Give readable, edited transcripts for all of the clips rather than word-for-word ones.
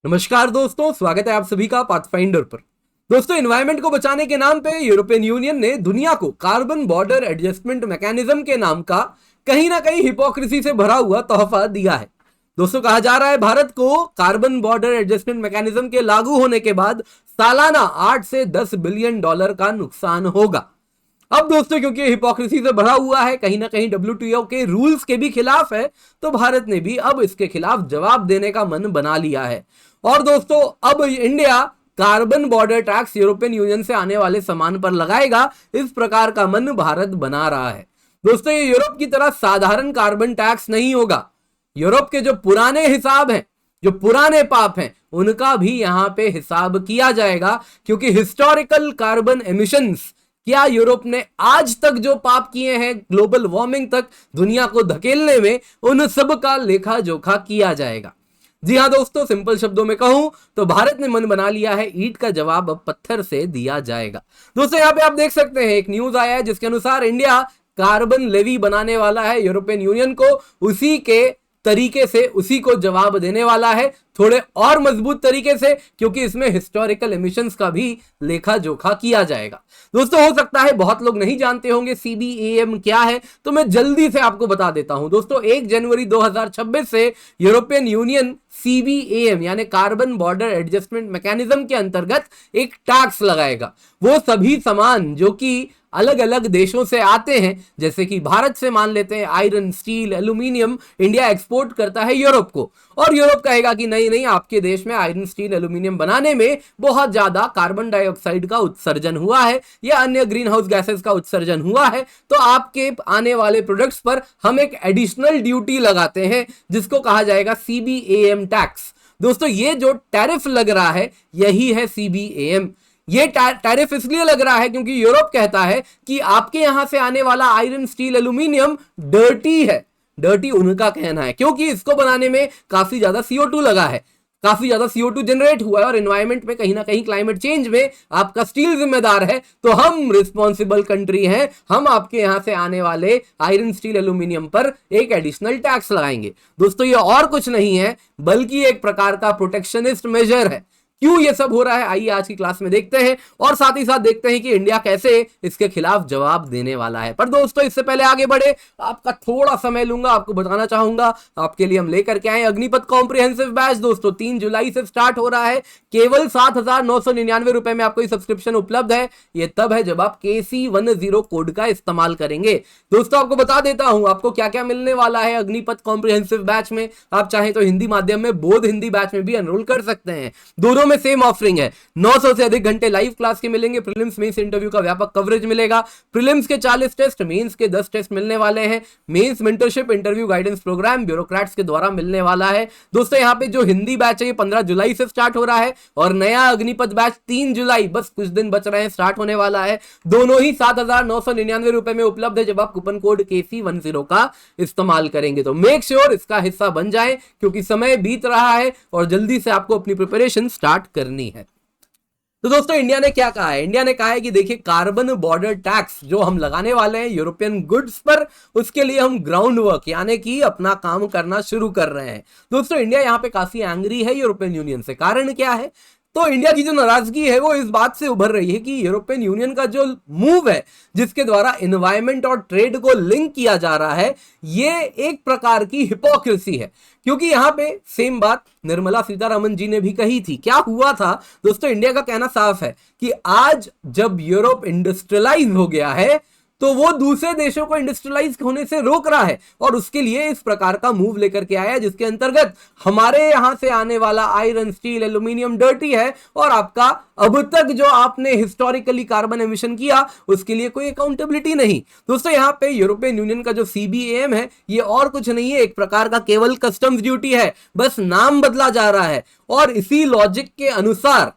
नमस्कार दोस्तों, स्वागत है आप सभी का पाथफाइंडर पर। दोस्तों, एनवायरमेंट को बचाने के नाम पे यूरोपियन यूनियन ने दुनिया को कार्बन बॉर्डर एडजस्टमेंट मैकेनिज्म के नाम का कहीं ना कहीं हिपोक्रेसी से भरा हुआ तोहफा दिया है। दोस्तों, कहा जा रहा है भारत को कार्बन बॉर्डर एडजस्टमेंट मैकेनिज्म के लागू होने के बाद सालाना 8 से 10 बिलियन डॉलर का नुकसान होगा। अब दोस्तों, क्योंकि हिपोक्रेसी से भरा हुआ है, कहीं ना कहीं डब्ल्यूटीओ के रूल्स के भी खिलाफ है, तो भारत ने भी अब इसके खिलाफ जवाब देने का मन बना लिया है। और दोस्तों, अब India carbon border tax European union से आने वाले सामान पर लगाएगा, इस प्रकार का मन भारत बना रहा है। दोस्तों, ये यूरोप की तरह साधारण कार्बन टैक्स नहीं होगा। यूरोप के जो पुराने हिसाब हैं, जो पुराने पाप हैं, उनका भी यहां पे हिसाब किया जाएगा, क्योंकि हिस्टोरिकल कार्बन एमिशंस, क्या यूरोप ने आज तक जो पाप किए हैं ग्लोबल वार्मिंग तक दुनिया को धकेलने में, उन सब का लेखा जोखा किया जाएगा। जी हां दोस्तों, सिंपल शब्दों में कहूं तो भारत ने मन बना लिया है, ईंट का जवाब अब पत्थर से दिया जाएगा। दोस्तों, यहां पे आप देख सकते हैं एक न्यूज आया है जिसके अनुसार इंडिया कार्बन लेवी बनाने वाला है यूरोपियन यूनियन को, उसी के तरीके से उसी को जवाब देने वाला है, थोड़े और मजबूत तरीके से, क्योंकि इसमें हिस्टोरिकल एमिशंस का भी लेखा जोखा किया जाएगा। दोस्तों, हो सकता है बहुत लोग नहीं जानते होंगे सीबीएम क्या है, तो मैं जल्दी से आपको बता देता हूं। दोस्तों, 1 जनवरी 2026 से यूरोपियन यूनियन सीबीएम यानी कार्बन बॉर्डर एडजस्टमेंट मैकेनिज्म के अंतर्गत एक टैक्स लगाएगा। वो सभी सामान जो कि अलग अलग देशों से आते हैं, जैसे कि भारत से मान लेते हैं iron, steel, aluminium, India export करता है यूरोप को, और यूरोप कहेगा कि नहीं नहीं, आपके देश में आयरन, स्टील, एल्यूमिनियम बनाने में बहुत ज्यादा कार्बन डाइऑक्साइड का उत्सर्जन हुआ है या अन्य ग्रीन हाउस गैसेस का उत्सर्जन हुआ है, तो आपके आने वाले प्रोडक्ट्स पर हम एक एडिशनल ड्यूटी लगाते हैं जिसको कहा जाएगा सीबीएम टैक्स। दोस्तों, ये जो टैरिफ लग रहा है यही है सीबीएम। ये टैरिफ इसलिए लग रहा है क्योंकि यूरोप कहता है कि आपके यहां से आने वाला आयरन, स्टील, एल्यूमिनियम डर्टी है। डर्टी उनका कहना है, क्योंकि इसको बनाने में काफी ज्यादा CO2 लगा है, काफी ज्यादा CO2 जनरेट हुआ है, और एनवायरमेंट में कहीं ना कहीं क्लाइमेट चेंज में आपका स्टील जिम्मेदार है। तो हम रिस्पॉन्सिबल कंट्री हैं, हम आपके यहां से आने वाले आयरन, स्टील, एल्यूमिनियम पर एक एडिशनल टैक्स लगाएंगे। दोस्तों, ये और कुछ नहीं है बल्कि एक प्रकार का प्रोटेक्शनिस्ट मेजर है। क्यों ये सब हो रहा है, आइए आज की क्लास में देखते हैं, और साथ ही साथ देखते हैं कि इंडिया कैसे इसके खिलाफ जवाब देने वाला है। पर दोस्तों, इससे पहले आगे बढ़े, आपका थोड़ा समय लूंगा, आपको बताना चाहूंगा आपके लिए हम लेकर के आए अग्निपथ कॉम्प्रिहेंसिव बैच। दोस्तों, 3 जुलाई से स्टार्ट हो रहा है, केवल 7,999 रुपए में आपको ये सब्सक्रिप्शन उपलब्ध है। ये तब है जब आप KC10 कोड का इस्तेमाल करेंगे। दोस्तों, आपको बता देता हूं आपको क्या क्या मिलने वाला है अग्निपथ कॉम्प्रिहेंसिव बैच में। आप चाहें तो हिंदी माध्यम में बोध हिंदी बैच में भी एनरोल कर सकते हैं, दोनों में सेम ऑफरिंग है। 900 से अधिक घंटे लाइव क्लास के मिलेंगे, प्रीलिम्स मेंस इंटरव्यू का व्यापक कवरेज मिलेगा, प्रीलिम्स के 40 टेस्ट, मेंस के 10 टेस्ट मिलने वाले हैं, mains mentorship interview guidance program bureaucrats के द्वारा मिलने वाला है। दोस्तों, यहां पे जो हिंदी बैच है ये 15 जुलाई से स्टार्ट हो रहा है, और नया अग्निपथ बैच 3 जुलाई, बस कुछ दिन बच रहे हैं, स्टार्ट होने वाला है। दोनों ही 7,999 रुपए में उपलब्ध है जब आप कूपन कोड KC10 का इस्तेमाल करेंगे। तो मेक श्योर इसका हिस्सा बन जाए, क्योंकि समय बीत रहा है और जल्दी से आपको अपनी प्रिपरेशन स्टार्ट करनी है। तो दोस्तों, इंडिया ने क्या कहा है? इंडिया ने कहा है कि देखिए, कार्बन बॉर्डर टैक्स जो हम लगाने वाले हैं यूरोपियन गुड्स पर, उसके लिए हम ग्राउंड वर्क यानी कि अपना काम करना शुरू कर रहे हैं। दोस्तों, इंडिया यहां पे काफी एंग्री है यूरोपियन यूनियन से। कारण क्या है? तो इंडिया की जो नाराजगी है वो इस बात से उभर रही है कि यूरोपियन यूनियन का जो मूव है, जिसके द्वारा एनवायरमेंट और ट्रेड को लिंक किया जा रहा है, ये एक प्रकार की हिपोक्रेसी है। क्योंकि यहां पे सेम बात निर्मला सीतारमण जी ने भी कही थी। क्या हुआ था दोस्तों? इंडिया का कहना साफ है कि आज जब यूरोप इंडस्ट्रियलाइज हो गया है, तो वो दूसरे देशों को इंडस्ट्रियलाइज होने से रोक रहा है, और उसके लिए इस प्रकार का मूव लेकर के आया, जिसके अंतर्गत हमारे यहां से आने वाला आयरन, स्टील, एल्यूमिनियम डर्टी है, और आपका अब तक जो आपने हिस्टोरिकली कार्बन एमिशन किया उसके लिए कोई अकाउंटेबिलिटी नहीं। दोस्तों, यहां पे यूरोपियन यूनियन का जो सीबीएम है ये और कुछ नहीं है, एक प्रकार का केवल कस्टम्स ड्यूटी है, बस नाम बदला जा रहा है। और इसी लॉजिक के अनुसार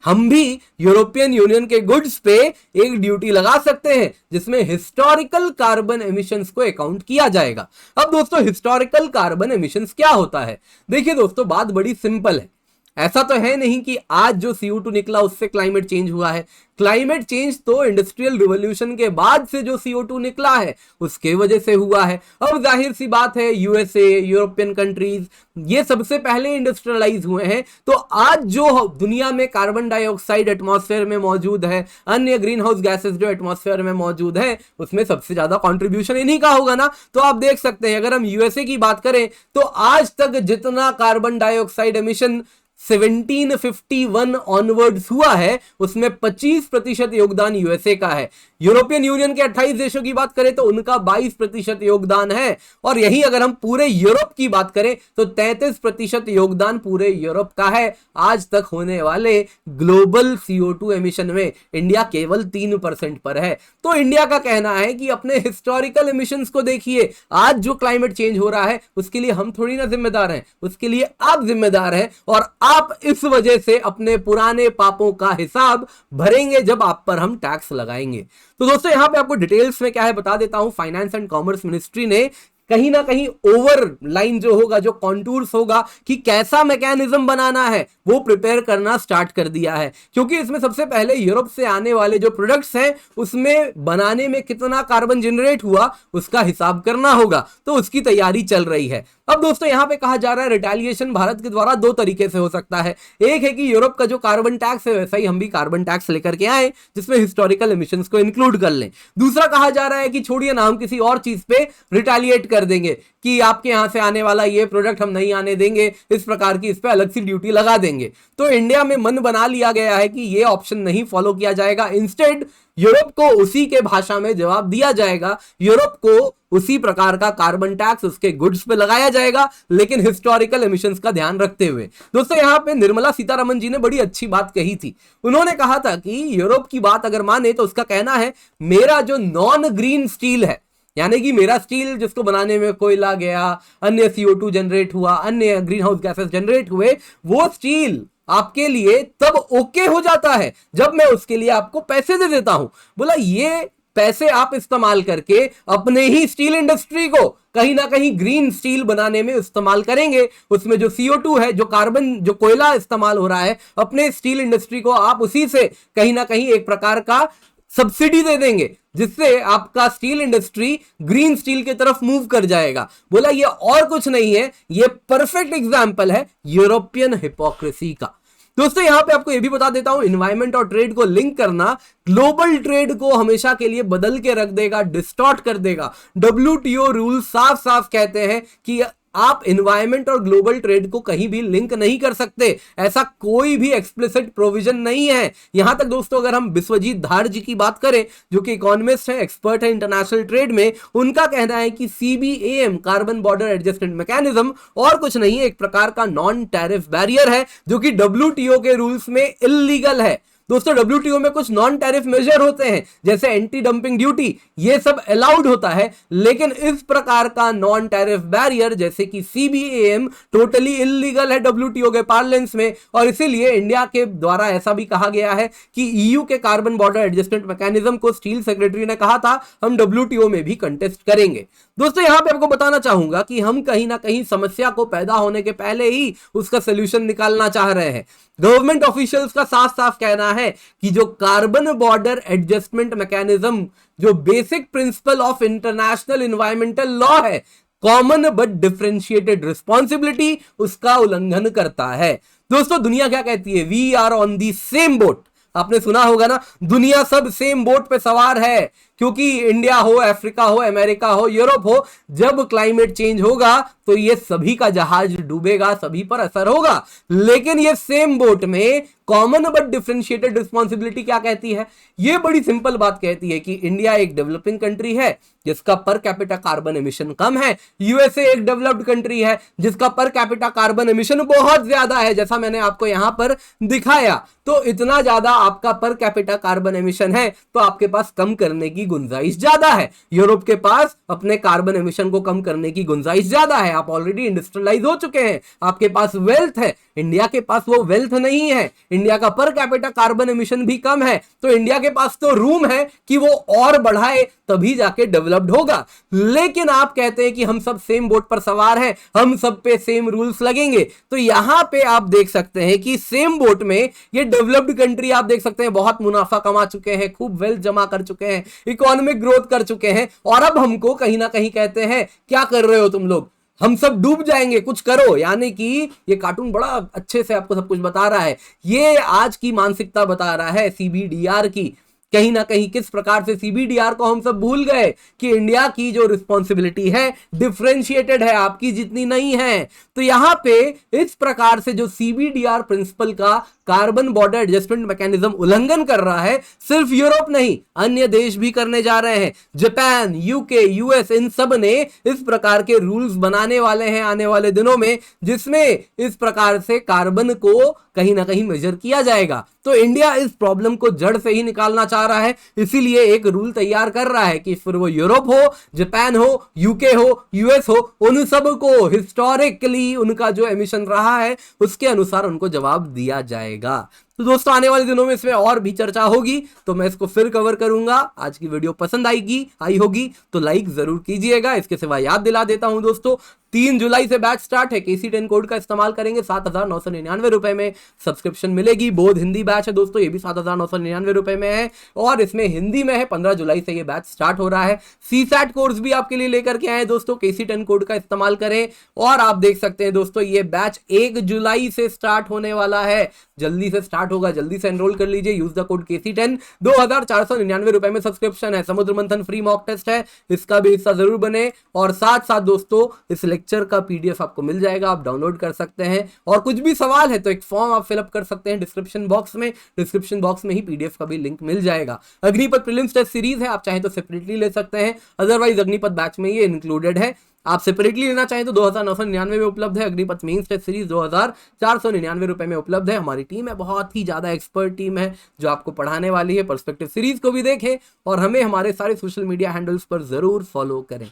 हम भी यूरोपियन यूनियन के गुड्स पे एक ड्यूटी लगा सकते हैं, जिसमें हिस्टोरिकल कार्बन एमिशंस को अकाउंट किया जाएगा। अब दोस्तों, हिस्टोरिकल कार्बन एमिशंस क्या होता है? देखिए दोस्तों, बात बड़ी सिंपल है। ऐसा तो है नहीं कि आज जो CO2 निकला उससे क्लाइमेट चेंज हुआ है। क्लाइमेट चेंज तो इंडस्ट्रियल रिवॉल्यूशन के बाद से जो CO2 निकला है उसके वजह से हुआ है। अब जाहिर सी बात है, यूएसए, यूरोपियन कंट्रीज, ये सबसे पहले इंडस्ट्रियलाइज हुए हैं, तो आज जो दुनिया में कार्बन डाइऑक्साइड एटमॉस्फेयर में मौजूद है, अन्य ग्रीन हाउस गैसेस जो एटमॉस्फेयर में मौजूद है, उसमें सबसे ज्यादा कंट्रीब्यूशन इन्हीं का होगा ना। तो आप देख सकते हैं, अगर हम यूएसए की बात करें तो आज तक जितना कार्बन डाइऑक्साइड एमिशन 1751 ऑनवर्ड्स हुआ है उसमें 25% योगदान यूएसए का है। यूरोपियन यूनियन के 28 देशों की बात करें तो उनका 22% योगदान है, और यही अगर हम पूरे यूरोप की बात करें तो 33% योगदान पूरे यूरोप का है। आज तक होने वाले ग्लोबल CO2 एमिशन में इंडिया केवल 3% पर है। तो इंडिया का कहना है कि अपने हिस्टोरिकल एमिशंस को देखिए, आज जो क्लाइमेट चेंज हो रहा है उसके लिए हम थोड़ी ना जिम्मेदार हैं, उसके लिए आप जिम्मेदार हैं, और आप इस वजह से अपने पुराने पापों का हिसाब भरेंगे जब आप पर हम टैक्स लगाएंगे। तो दोस्तों यहां पे आपको डिटेल्स में क्या है बता देता हूं। फाइनेंस एंड कॉमर्स मिनिस्ट्री ने कहीं ना कहीं ओवर लाइन जो होगा, जो कॉन्टूर्स होगा कि कैसा मैकेनिज्म बनाना है, वो प्रिपेयर करना स्टार्ट कर दिया है। क्योंकि इसमें सबसे पहले यूरोप से आने वाले जो प्रोडक्ट्स हैं उसमें बनाने में कितना कार्बन जनरेट हुआ उसका हिसाब करना होगा, तो उसकी तैयारी चल रही है। अब दोस्तों यहां पे कहा जा रहा है रिटेलिएशन भारत के द्वारा दो तरीके से हो सकता है। एक है कि यूरोप का जो कार्बन टैक्स है वैसा ही हम भी कार्बन टैक्स लेकर के आए जिसमें हिस्टोरिकल एमिशंस को इंक्लूड कर लें। दूसरा कहा जा रहा है कि छोड़िए ना, हम किसी और चीज पे रिटेलिएट कर देंगे कि आपके यहां से आने वाला ये प्रोडक्ट हम नहीं आने देंगे, इस प्रकार की इस पे अलग सी ड्यूटी लगा देंगे। तो इंडिया में मन बना लिया गया है कि ये ऑप्शन नहीं फॉलो किया जाएगा, इंस्टेड यूरोप को उसी के भाषा में जवाब दिया जाएगा, यूरोप को उसी प्रकार का कार्बन टैक्स उसके गुड्स पे लगाया जाएगा, लेकिन हिस्टोरिकल एमिशंस का ध्यान रखते हुए। दोस्तों यहां पे निर्मला सीतारमण जी ने बड़ी अच्छी बात कही थी। उन्होंने कहा था कि यूरोप की बात अगर माने तो उसका कहना है मेरा जो नॉन ग्रीन स्टील है, यानी कि मेरा स्टील जिसको बनाने में कोयला गया, अन्य CO2 जनरेट हुआ, अन्य ग्रीन हाउस गैसेस जनरेट हुए, वो स्टील आपके लिए तब ओके हो जाता है जब मैं उसके लिए आपको पैसे दे देता हूं। बोला ये पैसे आप इस्तेमाल करके अपने ही स्टील इंडस्ट्री को कहीं ना कहीं ग्रीन स्टील बनाने में इस्तेमाल करेंगे, उसमें जो CO2 है, जो कार्बन, जो कोयला इस्तेमाल हो रहा है, अपने स्टील इंडस्ट्री को आप उसी से कहीं ना कहीं एक प्रकार का सब्सिडी दे देंगे जिससे आपका स्टील इंडस्ट्री ग्रीन स्टील की तरफ मूव कर जाएगा। बोला ये और कुछ नहीं है, ये परफेक्ट एग्जांपल है यूरोपियन हिपोक्रेसी का। दोस्तों यहां पे आपको ये भी बता देता हूं, एनवायरमेंट और ट्रेड को लिंक करना ग्लोबल ट्रेड को हमेशा के लिए बदल के रख देगा, डिस्टॉर्ट कर देगा। WTO रूल साफ साफ कहते हैं कि आप एनवायरमेंट और ग्लोबल ट्रेड को कहीं भी लिंक नहीं कर सकते, ऐसा कोई भी एक्सप्लिसिट प्रोविजन नहीं है। यहां तक दोस्तों अगर हम विश्वजीत धार जी की बात करें जो कि इकोनॉमिस्ट है, एक्सपर्ट है इंटरनेशनल ट्रेड में, उनका कहना है कि CBAM carbon border adjustment mechanism और कुछ नहीं है, एक प्रकार का नॉन टैरिफ बैरियर है जो कि WTO के रूल्स में इल्लीगल है। दोस्तों WTO में कुछ नॉन टैरिफ मेजर होते हैं जैसे एंटी डंपिंग ड्यूटी, ये सब अलाउड होता है, लेकिन इस प्रकार का नॉन टैरिफ बैरियर जैसे कि CBAM टोटली इल्लीगल है WTO के पार्लेंस में। और इसीलिए इंडिया के द्वारा ऐसा भी कहा गया है कि EU के कार्बन बॉर्डर एडजस्टमेंट मैकेनिज्म को स्टील सेक्रेटरी ने कहा था हम WTO में भी कंटेस्ट करेंगे। दोस्तों यहां पे आपको बताना चाहूंगा कि हम कहीं ना कहीं समस्या को पैदा होने के पहले ही उसका सोल्यूशन निकालना चाह रहे हैं। गवर्नमेंट ऑफिशियल्स का साफ साफ कहना है कि जो कार्बन बॉर्डर एडजस्टमेंट मैकेनिज्म, जो basic principle of international environmental law है, कॉमन बट डिफरेंशिएटेड रिस्पॉन्सिबिलिटी, उसका उल्लंघन करता है। दोस्तों दुनिया क्या कहती है, we are on the same boat. आपने सुना होगा ना, दुनिया सब सेम बोट पे सवार है, क्योंकि इंडिया हो, अफ्रीका हो, अमेरिका हो, यूरोप हो, जब क्लाइमेट चेंज होगा तो ये सभी का जहाज डूबेगा, सभी पर असर होगा। लेकिन ये सेम बोट में कॉमन बट डिफरेंशिएटेड रिस्पॉन्सिबिलिटी क्या कहती है? ये बड़ी सिंपल बात कहती है कि इंडिया एक डेवलपिंग कंट्री है जिसका पर कैपिटा कार्बन एमिशन कम है, यूएसए एक डेवलप्ड कंट्री है जिसका पर कैपिटा कार्बन एमिशन बहुत ज्यादा है, जैसा मैंने आपको यहां पर दिखाया। तो इतना ज्यादा आपका पर कैपिटा कार्बन एमिशन है तो आपके पास कम करने की की गुंजाइश ज्यादा है। यूरोप के पास अपने कार्बन एमिशन को कम करने की गुंजाइश ज्यादा है। आप ऑलरेडी इंडस्ट्रियलाइज हो चुके हैं, आपके पास वेल्थ है। इंडिया के पास वो वेल्थ नहीं है। इंडिया का पर कैपिटा कार्बन एमिशन भी कम है, तो इंडिया के पास तो रूम है कि वो और बढ़ाए, तभी जाके डेवलप्ड होगा। लेकिन आप कहते हैं कि हम सब सेम बोट पर सवार हैं, हम सब पे सेम रूल्स लगेंगे। तो यहां पे आप देख सकते हैं कि सेम बोट में ये डेवलप्ड कंट्री आप देख सकते हैं बहुत मुनाफा कमा चुके हैं, खूब वेल्थ जमा कर चुके हैं, इकोनॉमिक ग्रोथ कर चुके हैं, और अब हमको कहीं ना कहीं कहते हैं क्या कर रहे हो तुम लोग, हम सब डूब जाएंगे, कुछ करो। यानी कि ये कार्टून बड़ा अच्छे से आपको सब कुछ बता रहा है। ये आज की मानसिकता बता रहा है सीबीडीआर की। कहीं ना कहीं किस प्रकार से सीबीडीआर को हम सब भूल गए कि इंडिया की जो रिस्पॉन्सिबिलिटी है डिफरेंशिएटेड है, आपकी जितनी नहीं है। तो यहां पे इस प्रकार से जो सीबीडीआर प्रिंसिपल का कार्बन बॉर्डर एडजस्टमेंट मैकेनिज्म उल्लंघन कर रहा है, सिर्फ यूरोप नहीं अन्य देश भी करने जा रहे हैं। जापान, यूके, यूएस, इन सब ने इस प्रकार के रूल्स बनाने वाले हैं आने वाले दिनों में, जिसमें इस प्रकार से कार्बन को कहीं ना कहीं मेजर किया जाएगा। तो इंडिया इस प्रॉब्लम को जड़ से ही निकालना चाह रहा है, इसीलिए एक रूल तैयार कर रहा है कि फिर वो यूरोप हो, जापान हो, यूके हो, यूएस हो, उन सब को हिस्टोरिकली उनका जो एमिशन रहा है उसके अनुसार उनको जवाब दिया जाएगा। तो दोस्तों आने वाले दिनों में इसमें और भी चर्चा होगी, तो मैं इसको फिर कवर करूंगा। आज की वीडियो पसंद आई होगी तो लाइक जरूर कीजिएगा। इसके सिवा याद दिला देता हूं दोस्तों, 3 जुलाई से बैच स्टार्ट है। KC10 कोड का इस्तेमाल करेंगे 7,999 रुपए में सब्सक्रिप्शन मिलेगी। बोध हिंदी बैच है दोस्तों, ये भी 7,999 रुपए में है, और इसमें हिंदी में है। 15 जुलाई से ये बैच स्टार्ट हो रहा है। CSAT कोर्स भी आपके लिए लेकर के आए दोस्तों, KC10 कोड का इस्तेमाल करें। और आप देख सकते हैं दोस्तों ये बैच 1 जुलाई से स्टार्ट होने वाला है, जल्दी से स्टार्ट होगा, जल्दी से एनरोल कर लीजिए। Use the code KC10। 2,499 रुपए में सब्सक्रिप्शन है। समुद्र मंथन फ्री मॉक टेस्ट है, इसका भी हिस्सा जरूर बने। और साथ साथ दोस्तों इस लेक्चर का PDF आपको मिल जाएगा, आप डाउनलोड कर सकते हैं। और कुछ भी सवाल है तो एक फॉर्म आप फिलअप कर सकते हैं डिस्क्रिप्शन बॉक्स में। डिस्क्रिप्शन बॉक्स में ही PDF का भी लिंक मिल जाएगा। अग्निपथ प्रीलिम्स टेस्ट सीरीज है, आप चाहें तो सेपरेटली ले सकते हैं, अदरवाइज अग्निपथ बैच में ये इंक्लूडेड है। आप सेपरेटली लेना चाहें तो 2,999 में उपलब्ध है। अग्निपथ मेंस टेस्ट सीरीज 2,499 रुपए में उपलब्ध है। हमारी टीम है, बहुत ही ज्यादा एक्सपर्ट टीम है जो आपको पढ़ाने वाली है। पर्सपेक्टिव सीरीज को भी देखें और हमें हमारे सारे सोशल मीडिया हैंडल्स पर जरूर फॉलो करें।